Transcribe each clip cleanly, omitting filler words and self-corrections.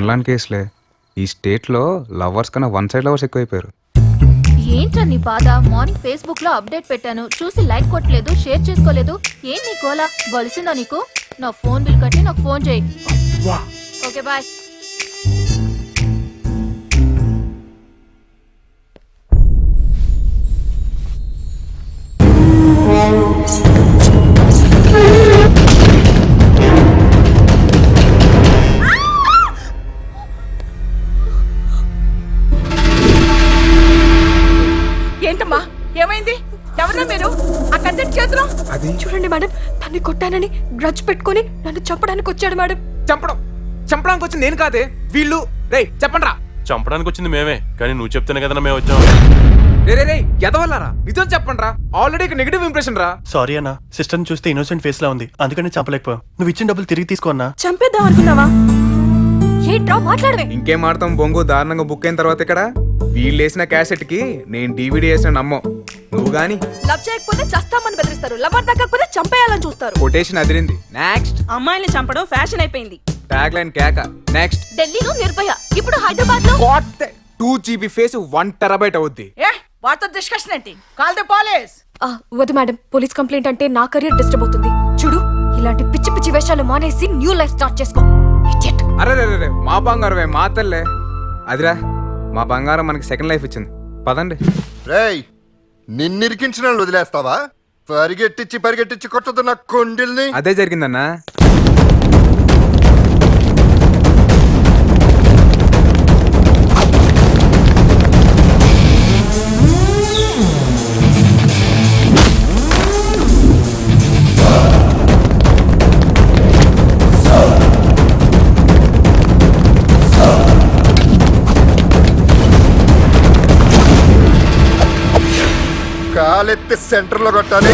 మనలాంటి కేసులే. ఈ స్టేట్లో లవర్స్ కన్నా వన్ సైడ్ లవర్స్ ఎక్కువైపోయారు. ఏంట్రా నీ బాధ? మార్నింగ్ ఫేస్బుక్ లో అప్డేట్ పెట్టాను, చూసి లైక్ కొట్టలేదు, షేర్ చేసుకోలేదు. ఏం నీ గోలా? వలిసిందా నీకు? నా ఫోన్ బిల్ కట్టి నాకు ఫోన్ చేయి. Okay bye. ఏంటమ్మా, ఏమైంది? ఎవరన్నా మీరు? ఆ కత్తి చేతులు చూడండి మేడం, తన్ని కొట్టానని గ్రడ్జ్ పెట్టుకొని నన్ను చంపడానికి వచ్చాడు మేడం. చంపడానికి వచ్చింది నేను కాదే, వీళ్ళు. రేయ్ చెప్పండి రా. చంపడానికి వచ్చింది మేమే, కానీ నువ్వు చెప్తేనే కదా మేము వచ్చాం. రే ఎదవల్లారా, నిజం చెప్పండి రా. ఆల్రెడీ నెగిటివ్ ఇంప్రెషన్ రా. సారీ అన్న, సిస్టర్ చూస్తే ఇన్నోసెంట్ ఫేస్ లా ఉంది, అందుకని చంపలేకపోయావు. నువ్వు ఇచ్చిన డబ్బులు తిరిగి తీసుకో అన్నా. చంపేద్దాం అనుకున్నావా? ఏంట్రా మాట్లాడవే? ఇంకేం ఆడతాం బొంగు. దారుణంగా బుక్ అయిన తర్వాత ఇక్కడ వీళ్ళు వేసిన క్యాసెట్ కి నేను DVD వేసిన నమ్మం. నువ్వు గాని లవ్ చేయకపోతే చస్తామని బెదిరిస్తారు, లవర్ దక్కకపోతే చంపేయాలని చూస్తారు. కొటేషన్ అదిరింది. నెక్స్ట్ అమ్మాయిల్ని చంపడం ఫ్యాషన్ అయిపోయింది. ట్యాగ్ లైన్ కేక. నెక్స్ట్ ఢిల్లీలో నిర్భయ, ఇప్పుడు హైదరాబాద్ లో 2GB ఫేస్ 1 TB అవుద్ది. వాటితో డిస్కషన్ ఏంటి? Call the police. వద్దు మేడం, పోలీస్ కంప్లైంట్ అంటే నా కెరీర్ డిస్టర్బ్ అవుతుంది. చూడు, ఇలాంటి పిచ్చి పిచ్చి వేషాలు మానేసి న్యూ లైఫ్ స్టార్ట్ చేసుకో. అరే మా బంగారమే, మా తల్లే. అదిరా, మా బంగారం మనకి సెకండ్ లైఫ్ ఇచ్చింది. పదండి. రేయ్, నిన్నిరికించిన వాళ్ళు వదిలేస్తావా? పరిగెట్టించి కొట్టదు నా కొండిల్ని. అదే జరిగిందన్నా. కాలెత్తే సెంటర్ లో కొట్టాలి,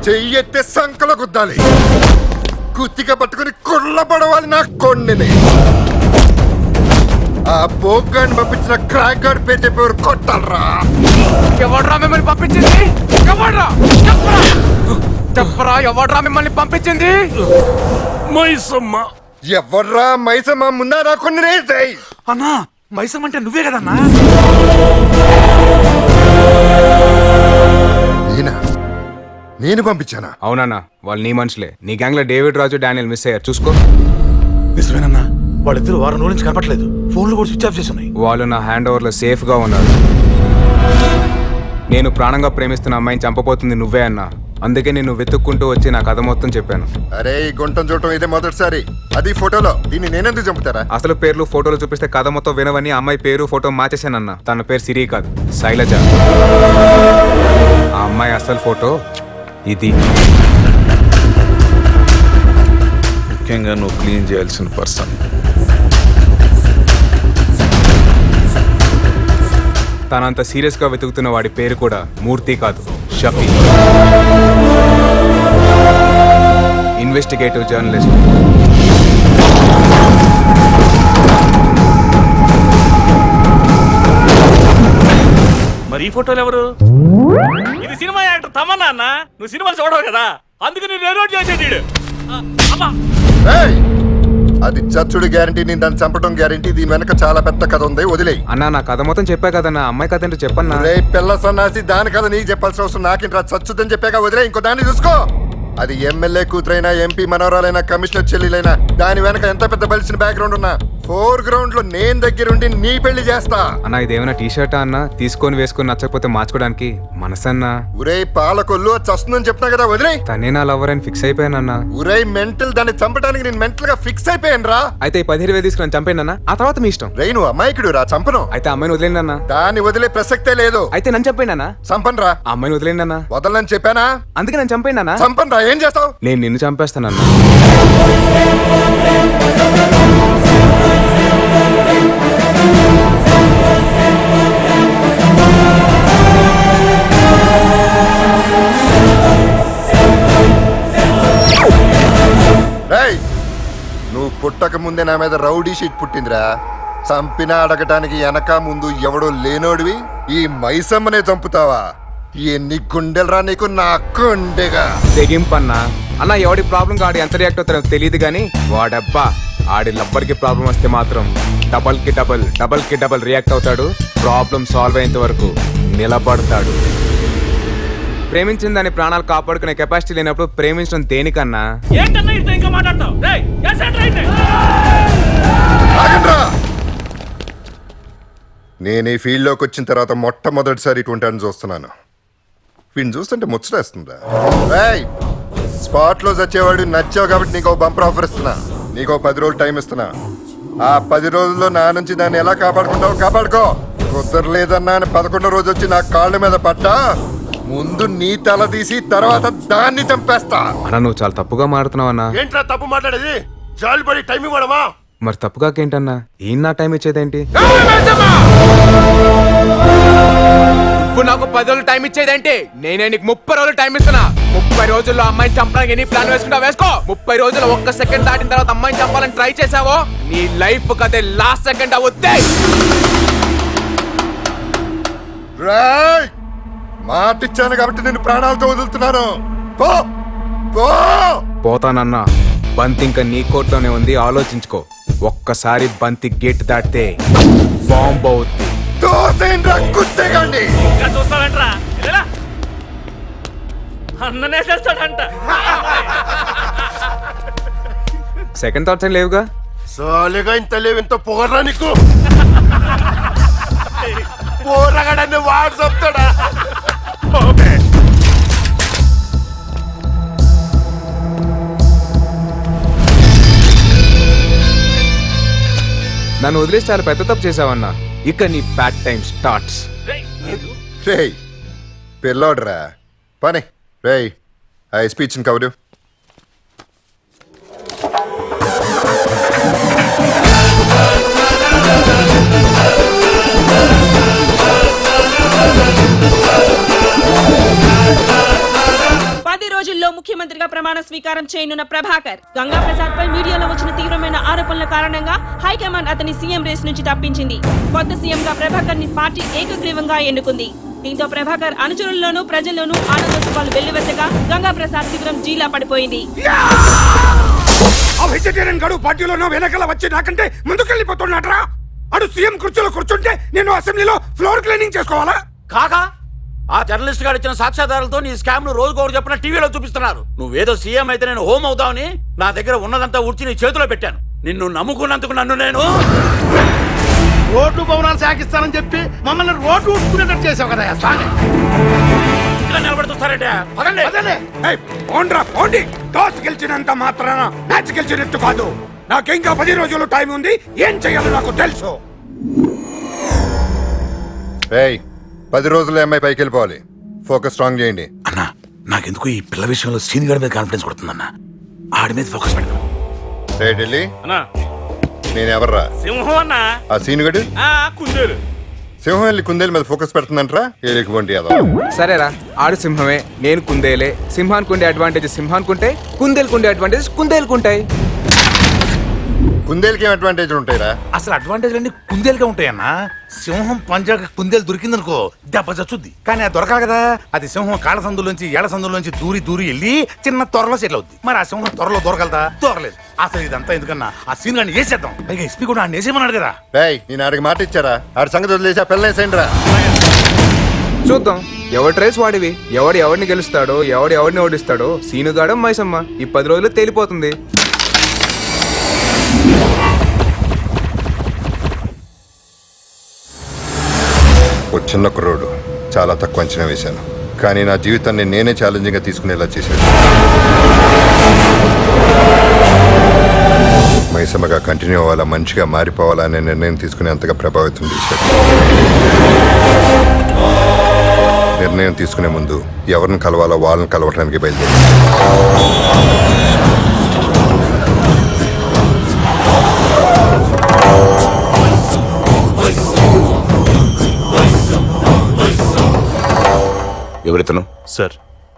చెయ్యెత్తే సంకలో గుద్దాలి, కుత్తిగా పట్టుకుని కుళ్ళబడవాలి నా కొండిని. ఆ బోగ్గాన్ని పంపించిన క్రాక్ గార్డ్ పేరు చెప్పేవారు కొట్టాలరా. ఎవడ్రా మిమ్మల్ని పంపించింది? ఎవడ్రా? చెప్పరా, ఎవడ్రా మిమ్మల్ని పంపించింది? మైసమ్మ. ఎవర్రా మైసమ్మ? ముందా నా కొన్ని రేసాయి. అన్నా, మైసమ్మ అంటే నువ్వే కదన్నా? నేను పంపించానా? అవునన్నా, వాళ్ళు నీ మనుషులే. నీ గ్యాంగ్ లో డేవిడ్, రాజు, డానియల్ మిస్ అయ్యారు. చూసుకో. నిజమేనన్నా, వాళ్ళిద్దరు వారం రోజుల నుంచి కనపట్లేదు. ఫోన్లు కూడా స్విచ్ ఆఫ్ చేసి ఉన్నాయి. వాళ్ళు నా హ్యాండ్ ఓవర్ లో సేఫ్ గా ఉన్నారు. నేను ప్రాణంగా ప్రేమిస్తున్న అమ్మాయిని చంపబోతుంది నువ్వే అన్నా. అందుకే నేను వెతుక్కుంటూ వచ్చి నా కథ మొత్తం చెప్పాను. అరే, ఈ గుంటం చూడటం ఇదే మొదటిసారి. అది ఫోటోలో. దీన్ని నేనెందుకు చంపుతారా? అసలు పేర్లు ఫోటోలు చూపిస్తే కథ మొత్తం వినవని అమ్మాయి పేరు ఫోటో మార్చేశానన్నా. తన పేరు సిరి కాదు, శైలజ. ఆ అమ్మాయి అసలు ఫోటో ఇది. ముఖ్యంగా నువ్వు క్లీన్ చేయాల్సిన పర్సన్. తనంత సీరియస్ గా వెతుకుతున్న వాడి పేరు కూడా మూర్తి కాదు, షఫీ. Investigative journalist. మరి ఈ ఫోటోలు ఎవరు? ఇది సినిమా యాక్టర్ తమన్నా అన్న. నువ్వు సినిమాలు చూడవు కదా, అందుకు నేను రిలోడ్ చేసేది. అది చచ్చుడు గ్యారంటీ, నేను దాన్ని చంపడం గ్యారంటీ. దీని వెనక చాలా పెద్ద కథ ఉంది, వదిలే. అన్నా, నా కథ మొత్తం చెప్పా కదన్నా. అమ్మాయి కథ ఏంటో చెప్పన్నా. పిల్ల సన్నాసి, దాని కథ నీకు చెప్పాల్సిన అవసరం నాకేంట్రా? చచ్చుదని చెప్పాక వదిలే. ఇంకో దాన్ని చూసుకో. అది ఎమ్మెల్యే కూతురైనా, MP మనవరాలైనా, కమిషనర్ చెల్లెలైనా, దాని వెనక ఎంత పెద్ద బలిసిన బ్యాక్గ్రౌండ్ ఉన్నా ఫోర్ గ్రౌండ్ లో నేను దగ్గరుండి నీ పెళ్లి చేస్తా. అన్నా, ఇదేమైనా టీషర్టా అన్నా? తీసుకొని వేసుకొని నచ్చకపోతే మార్చుకోవడానికి మనసన్నా. ఉరే పాలకొల్లు, చస్తుందని చెప్తా కదా, వదిలే. తనే నా లవర్ అని ఫిక్స్ అయిపోయానన్నా. ఉరే మెంటల్, దాన్ని చంపడానికి నేను మెంటల్ గా ఫిక్స్ అయిపోయాను రా. అయితే ఈ 17,000 తీసుకుని చంపేనన్నా, ఆ తర్వాత మీ ఇష్టం. రే, నువ్వు అమాయకుడు రా, చంపను. అయితే అమ్మాయిని వదిలేండి అన్నా. దాన్ని వదిలే ప్రసక్తే లేదు. అయితే నన్ను చంపేయండి అన్నా. చంపను రా. అమ్మాయిని వదిలేండి అన్నా. వదలని చెప్పానా? అందుకే నన్ను చంపేయండి అన్నా. చంపను రా. ఏం చేస్తావు? నేను నిన్ను చంపేస్తానన్నా. నువ్వు పుట్టక ముందే నా మీద రౌడీ షీట్ పుట్టిందిరా. చంపినా అడగటానికి వెనక ముందు ఎవడో లేనోడివి ఈ మైసమ్మనే చంపుతావా? ఎన్ని గుండెలరా నీకు? నా గుండెగా తెగింపన్నా. అన్న, ఎవడి ప్రాబ్లం కాడు ఎంత రియాక్ట్ అవుతారో తెలియదు కానీ వాడబ్బా ఆడి లబ్బర్కి ప్రాబ్లం వస్తే మాత్రం డబల్ కి డబల్ రియాక్ట్ అవుతాడు. ప్రాబ్లం సాల్వ్ అయ్యేంత వరకు నిలబడతాడు. ప్రేమించిన దాని ప్రాణాలు కాపాడుకునే కెపాసిటీ లేనప్పుడు ప్రేమించడం దేనికన్నా? ఏంటన్నా ఇట్లా ఇంకా మాట్లాడతావు? రేయ్, yes and right. ఆగండ్రా! నేను ఈ ఫీల్డ్లోకి వచ్చిన తర్వాత మొట్టమొదటిసారి ఇటువంటి అని చూస్తున్నాను. వీడిని చూస్తుంటే ముచ్చటేస్తుందా? స్పాట్లో చచ్చేవాడు నచ్చావు కాబట్టి నీకు బంపర్ ఆఫర్ ఇస్తున్నా. నీకు 10 రోజులు టైం ఇస్తున్నా. ఆ 10 రోజుల్లో నా నుంచి దాన్ని ఎలా కాపాడుకుంటావు కాపాడుకో. కుదరలేదన్నా అని 11వ రోజు వచ్చి నా కాళ్ళ మీద పడ్డా ముందు నీ తల తీసి తర్వాత దాన్ని చంపేస్తా. అన్నా నువ్వు చాలా తప్పుగా మాడుతున్నావు అన్నా. ఏంట్రా తప్పు మాట్లాడేది? జాలిపడి టైం ఇవ్వడమా? మరి తప్పుగాకేంటన్నా? ఏం నా టైం ఇచ్చేదేంటి? ఇప్పుడు నాకు 10 రోజులు టైం ఇచ్చేదంటే నేనే నీకు 30 రోజులు టైం ఇస్తున్నా. 30 రోజుల్లో అమ్మాయిని చంపడానికి ఎన్ని ప్లాన్ వేసుకుంటా వేసుకో. 30 రోజుల్లో 1 సెకండ్ దాటిన తర్వాత అమ్మాయిని చంపాలని ట్రై చేసావో నీ లైఫ్ కదే లాస్ట్ సెకండ్ అవుద్ది. మాట ఇచ్చాను కాబట్టి నేను ప్రాణాలతో వదులుతున్నాను. పో పో. పోతానన్నా. బంతి ఇంకా నీ కోట్లోనే ఉంది, ఆలోచించుకో. ఒక్కసారి బంతి గేట్ దాటితే బాంబు అవుద్ది. గుర్తేకండి. ఇంకా చూస్తావేంట్రా? ఇలా అన్ననే చేస్తాడంట. సెకండ్ థాట్స్ ఏం లేవుగా? సాలిగా ఇంత లేవు, ఇంత పొగరా నీకు? పోరగాడని వాడు చెప్తాడా? నన్ను వదిలేసి చాలా పెద్ద తప్పు చేసావన్నా. ఇక నీ బ్యాడ్ టైం స్టార్ట్స్. రేయ్ పిల్లోడ్రా పని. రేయ్ ఆ స్పీచ్ కవరు. రోజుల్లో ముఖ్యమంత్రిగా ప్రమాణ స్వీకారం చేయనున్న ప్రభాకర్ గంగా ప్రసాద్ పై మీడియాలో వచ్చిన తీవ్రమైన ఆరోపణల కారణంగా హైకమాండ్ అతని సీఎం రేస్ నుంచి తప్పించింది. కొత్త సీఎం గా ప్రభాకర్ ని పార్టీ ఏకగ్రీవంగా ఎన్నుకుంది. దీంతో ప్రభాకర్ అనుచరుల్లోనూ ప్రజల్లోనూ ఆనందోత్సవాలు వెల్లువెత్తగా గంగా ప్రసాద్ శిబిరం జీలా పడిపోయింది. పార్టీలో వెనకాల వచ్చి నాకంటే ముందుకెళ్ళిపోతున్నాడ్రా. అడు సీఎం కుర్చీలో కూర్చుంటే నేను అసెంబ్లీలో ఫ్లోర్ క్లీనింగ్ చేసుకోవాలా? కాకా ఆ జర్నలిస్ట్ గారు ఇచ్చిన సాక్ష్యాధారాలతో నీ స్కామ్ ను రోజుకోరు చెప్పిన టీవీలో చూపిస్తున్నారు. నువ్వేదో సీఎం అయితే నేను హోమ్ అవుతావని నా దగ్గర ఉన్నదంతా ఊడ్చి నీ చేతిలో పెట్టాను. నిన్ను నమ్ముకున్నందుకు నన్ను నేను రోడ్లు భవనాలు సాగిస్తానని చెప్పి మమ్మల్ని రోడ్డు ఊడ్చుకునేటట్టు చేసావు కదా. ఇక్కడ నిలబడుతారంటే టాస్ గెలిచినంత మాత్రాన మ్యాచ్ గెలిచినట్టు కాదు. నాకు ఇంకా 10 రోజులు టైం ఉంది. ఏం చెయ్యాలో నాకు తెలుసు. 10 రోజుల్లో అమ్మాయి పైకి వెళ్ళిపోవాలి. ఫోకస్ స్ట్రాంగ్ చేయండి. అన్నా నాకెందుకు ఈ పిల్ల విషయంలో సీన్ గడి మీద కాన్ఫిడెన్స్ కొడుతుందన్నా. ఆడి మీద ఫోకస్ పెడతాం. ఢిల్లీ అన్నా నేను ఎవర్రా? సింహం అన్నా. ఆ సీనుగడు కుందేలు. సింహం వెళ్ళి కుందేలు మీద ఫోకస్ పెడుతుందంటరా. ఏలికి అదో సరేరా, ఆడు సింహమే, నేను కుందేలే. సింహానికి ఉండే అడ్వాంటేజ్ సింహానికి ఉంటాయి, కుందేలుకు ఉండే అడ్వాంటేజ్ కుందేలుకు ఉంటాయి. కుందేలుకి ఏం అడ్వాంటేజ్ ఉంటాయిరా? అసలు అడ్వాంటేజ్ అన్ని కుందేలుగా ఉంటాయన్నా. సింహం పంజాగా కుందేలు దొరికిందనుకో దెబ్బ చచ్చుద్ది. కానీ అది దొరకాలి కదా. అది సింహం కాళ్ళ సందులోంచి ఏళ్ల సందులోంచి దూరి వెళ్ళి చిన్న త్వరలో సెటిల్ అవుద్ది. మరి ఆ సింహం త్వరలో దొరకలదా? దొరకలేదు. అసలు ఇదంతా ఎందుకన్నా ఆ సీన్ గాని వేసేద్దాం. పైగా ఎస్పీ కూడా ఆయన వేసేమన్నాడు కదా. నేను ఆడికి మాట ఇచ్చారా? ఆడి సంగతి వదిలేసి ఆ పిల్లనేసేయండి రా. చూద్దాం ఎవరి ట్రైల్స్ వాడివి. ఎవరిని గెలుస్తాడో ఎవరిని ఓడిస్తాడో సీనుగాడం మైసమ్మ ఈ 10 రోజులు తేలిపోతుంది. ఓ చిన్న కుర్రోడు, చాలా తక్కువ అంచనా వేశాను. కానీ నా జీవితాన్ని నేనే ఛాలెంజింగ్ గా తీసుకునేలా చేశాడు. మైసమ్మగా కంటిన్యూ అవ్వాలా, మనిషిగా మారిపోవాలా అనే నిర్ణయం తీసుకునేంతగా ప్రభావితం చేశాడు. నిర్ణయం తీసుకునే ముందు ఎవరిని కలవాలో వాళ్ళని కలవటానికి బయలుదేరాడు. ఎవరితను? సార్,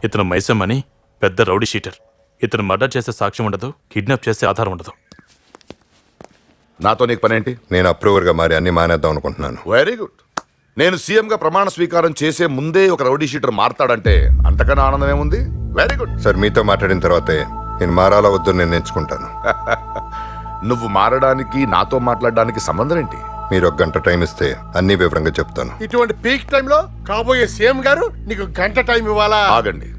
ఇతను మైసమ్ అని పెద్ద రౌడీ షీటర్. ఇతను మర్డర్ చేసే సాక్ష్యం ఉండదు, కిడ్నాప్ చేసే ఆధారం ఉండదు. నాతో నీకు పనేంటి? నేను అప్రూవర్ గా మారి అన్ని మానేద్దాం అనుకుంటున్నాను. Very good. నేను సీఎం గా ప్రమాణ స్వీకారం చేసే ముందే ఒక రౌడీ షీటర్ మారతాడంటే అంతకన్నా ఆనందం ఏముంది? వెరీ గుడ్ సార్, మీతో మాట్లాడిన తర్వాతే నేను మారాలా వద్దు నిర్ణయించుకుంటాను. నువ్వు మారడానికి నాతో మాట్లాడడానికి సంబంధం ఏంటి? మీరు ఒక గంట టైం ఇస్తే అన్ని వివరంగా చెప్తాను. ఇటువంటి పీక్ టైంలో కాబోయే సీఎం గారు నీకు గంట టైం ఇవ్వాలా? ఆగండి.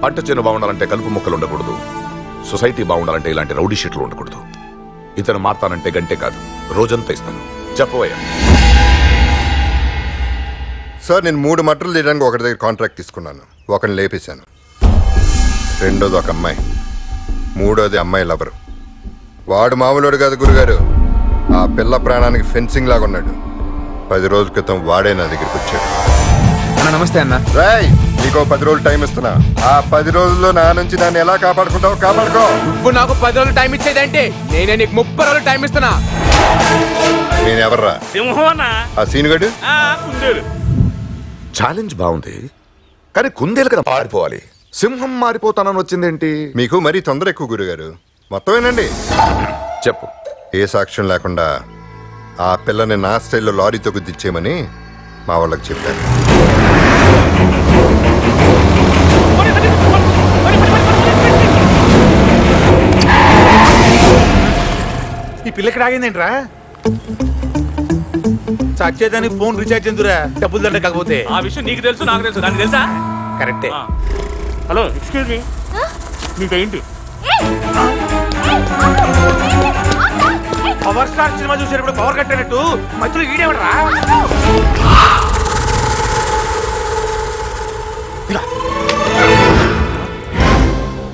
పంట చేను బాగుండాలంటే కలుపు మొక్కలు ఉండకూడదు, సొసైటీ బాగుండాలంటే ఇలాంటి రౌడీ షీట్లు ఉండకూడదు. ఇతను మారతానంటే గంటే కాదు, రోజంతా ఇస్తాను. చెప్పబోయా. సార్, నేను 3 మటర్లు చేయడానికి ఒకటి దగ్గర కాంట్రాక్ట్ తీసుకున్నాను. ఒకరిని లేపేశాను. రెండోది ఒక అమ్మాయి, మూడోది అమ్మాయి లవరు. వాడు మామూలుడు కాదు గురుగారు, ఆ పిల్ల ప్రాణానికి ఫెన్సింగ్ లాగా ఉన్నాడు. 10 రోజుల క్రితం వాడే నా దగ్గరికి వచ్చాడు. అన్న నమస్తే అన్న. రాయ్, నీకో 10 రోజులు టైం ఇస్తున్నా. ఆ 10 రోజుల్లో నా నుంచి దాన్ని ఎలా కాపాడుకుంటావు కాపాడుకో. నువ్వు నాకు 10 రోజులు టైం ఇచ్చేదంటే నేనే నీకు 30 రోజులు టైం ఇస్తున్నా. నేను ఎవర్రా? ఆ సీనుగడు. ఛాలెంజ్ బాగుంది, కానీ కుందేలు కదా పారిపోవాలి. సింహం మారిపోతానని వచ్చిందేంటి? మీకు మరీ తొందర ఎక్కువ గురుగారు. మొత్తమేనండి. చెప్పు. ఏ సాక్ష్యం లేకుండా ఆ పిల్లని నా స్టైల్లో లారీతో గుద్దిచ్చేయమని మా వాళ్ళకి చెప్పాను. ఈ పిల్లకి రాగిందేంట్రా? చచ్చేదానికి ఫోన్ రీఛార్జ్ ఎందురా? డబ్బులు దండ కాకపోతే. ఆ విషయం నీకు తెలుసు, నాకు తెలుసు. దానికి తెలుసా? కరెక్టే. హలో, ఎక్స్క్యూజ్ మీ, మీకేంటి? పవర్ స్టార్ సినిమా చూసేటప్పుడు పవర్ కట్టినట్టు మధ్యలో ఈడేవడరా?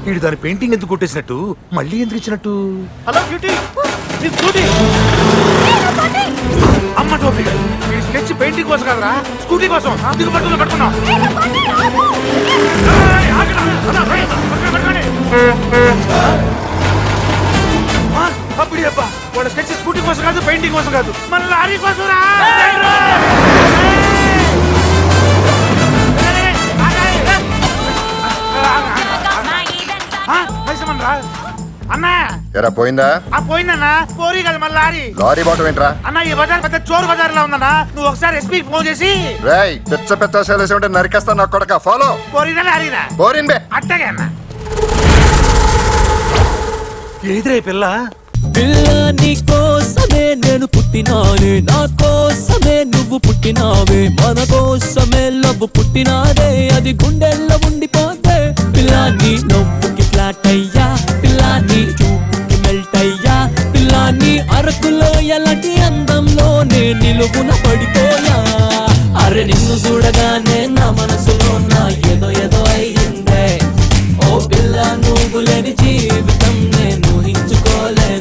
వీడు దాని పెయింటింగ్ ఎందుకు కొట్టేసినట్టు, మళ్ళీ ఎందుకు ఇచ్చినట్టు? హలో బ్యూటీ, నీ స్కూటీ. అమ్మ టోపీ, వీడి స్కెచ్ పెయింటింగ్ కోసం కాదురా, స్కూటీ కోసం. దిగుబడుతున్నా పట్టుకున్నాం. అప్పుడు అబ్బా, వాడు స్కెచ్ స్కూటీ కోసం కాదు, పెయింటింగ్ కోసం కాదు, మన లారీ కోసం రా. అన్నా ఎరా పోయిందా? పోయిందన్నా. పోరీ కదా మన లారీ. లారీ బాటం ఏంట్రా? అన్న, ఈ బజార్ పెద్ద చోరు బజార్ లా ఉందన్నా. నువ్వు ఒకసారి ఎస్పీకి ఫోన్ చేసి రాయ్, పెచ్చ పెత్తాశాలేసి ఉంటే నరికేస్తా నా కొడక. ఫాలో. పోరీనా లారీనా? పోరిన్ బే. అట్టగే అన్న. ఏదిరే పిల్ల? పిల్ల నీ కోసమే నేను పుట్టినానే, నా కోసమే నువ్వు పుట్టినావే, మన కోసమే లవ్ పుట్టినాదే, అది గుండెల్లో ఉండిపోతే. పిల్ల నీ నవ్వుకి ఫ్లాట్ అయ్యా, పిల్ల నీ చూపుకి మెల్ట్ అయ్యా, పిల్ల నీ అరకులో ఎలాంటి అందంలోనే నిలువున పడిపోయా. అరే నిన్ను చూడగానే